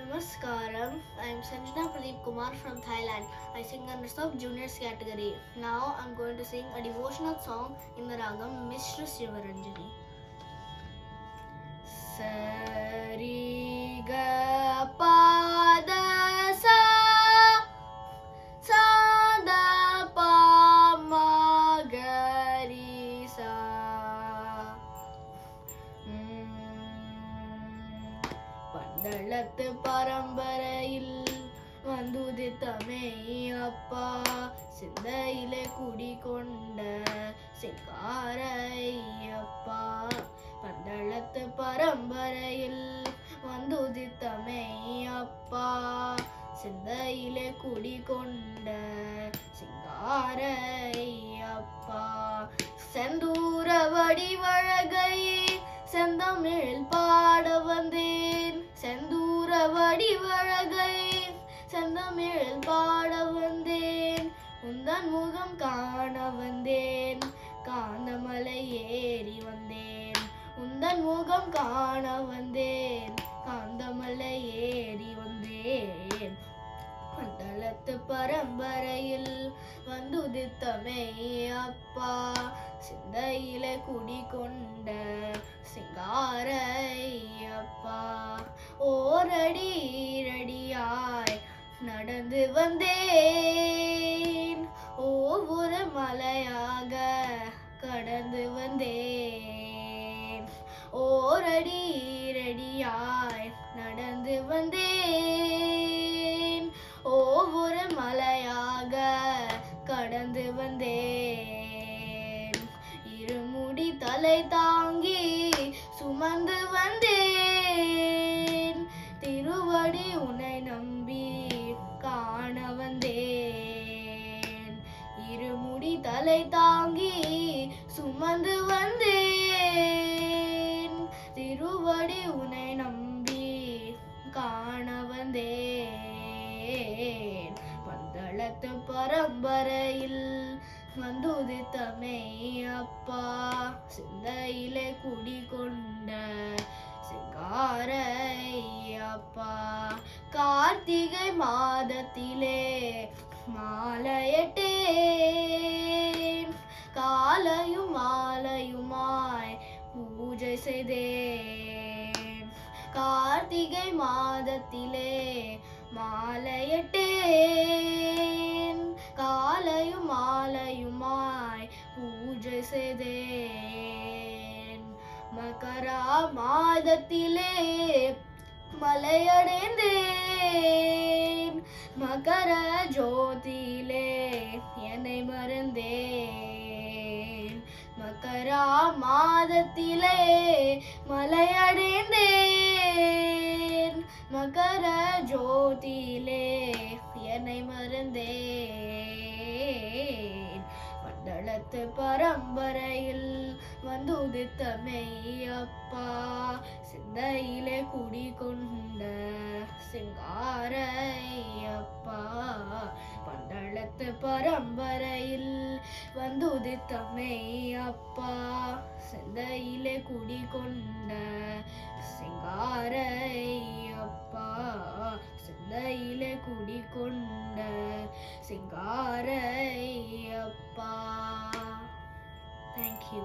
Namaskaram, I am Sanjana Pradeep Kumar from Thailand. I sing under sub juniors category. Now I am going to sing a devotional song in the ragam Mishra Sivaranjani. Sari ga pa da sa sa da pa ma ga ri sa. பந்தளத்து பரம்பரையில் வந்துதித்தமே அப்பா சிந்தையிலே குடிகொண்ட சிங்கார ஐயப்பா பந்தளத்து பரம்பரையில் வந்துதித்தமே அப்பா சிந்தையிலே குடிகொண்ட சிங்கார ஐயப்பா செந்தூர வடிவழகை செந்தமிழில் பாட வந்தேன் செந்தூர வடிவழகை செந்தமிழில் பாட வந்தேன் உந்தன் முகம் காண வந்தேன் காந்தமலை ஏறி வந்தேன் உந்தன் முகம் காண வந்தேன் காந்தமலை ஏறி வந்தேன் மண்டலத்து பரம்பரையில் வந்துதித்தமே அப்பா சிந்தையிலே குடிகொண்ட சிங்கார ஐயப்பா ஓரடி ஈரடியாய் நடந்து வந்தேன் ஒவ்வொரு மலையாக கடந்து வந்தேன் ஓரடி ஈரடியாய் நடந்து வந்தேன் ஒவ்வொரு மலையாக கடந்து வந்தேன் இருமுடி தலை தாங்கி சுமந்து வந்தேன் திருவடி உன்னை நம்பி காண வந்தேன் இருமுடி தலை தாங்கி சுமந்து வந்தேன் திருவடி உன்னை நம்பி காண வந்தேன் பந்தளத்து பரம்பரையில் வந்துதித்தமே அப்பா சிந்தையிலே குடிகொண்ட சிங்கார ஐயப்பா கார்த்திகை மாதத்திலே மாலையிட்டேன் காலையும் மாலையுமாய் பூஜை செய்தேன் கார்த்திகை மாதத்திலே மாலையிட்டேன் காலையும் மாலையுமாய் பூஜை செய்தேன் மகரா மாதத்திலே மலையடைந்தேன் மகர ஜோதியிலே என்னை மறந்தேன் மகரா மாதத்திலே மலையடைந்தேன் மகர ஜோதியிலே என்னை மறந்தேன் மண்டலத்து பரம்பரையில் வந்துதித்தமே அப்பா சிந்தையிலே குடிகொண்ட சிங்கார ஐயப்பா மண்டலத்து பரம்பரையில் வந்துதித்தமே அப்பா சிந்தையிலே குடிகொண்ட சிங்கார ஐயப்பா சிந்தையிலே குடிகொண்ட சிங்கார ஐயப்பா. Thank you.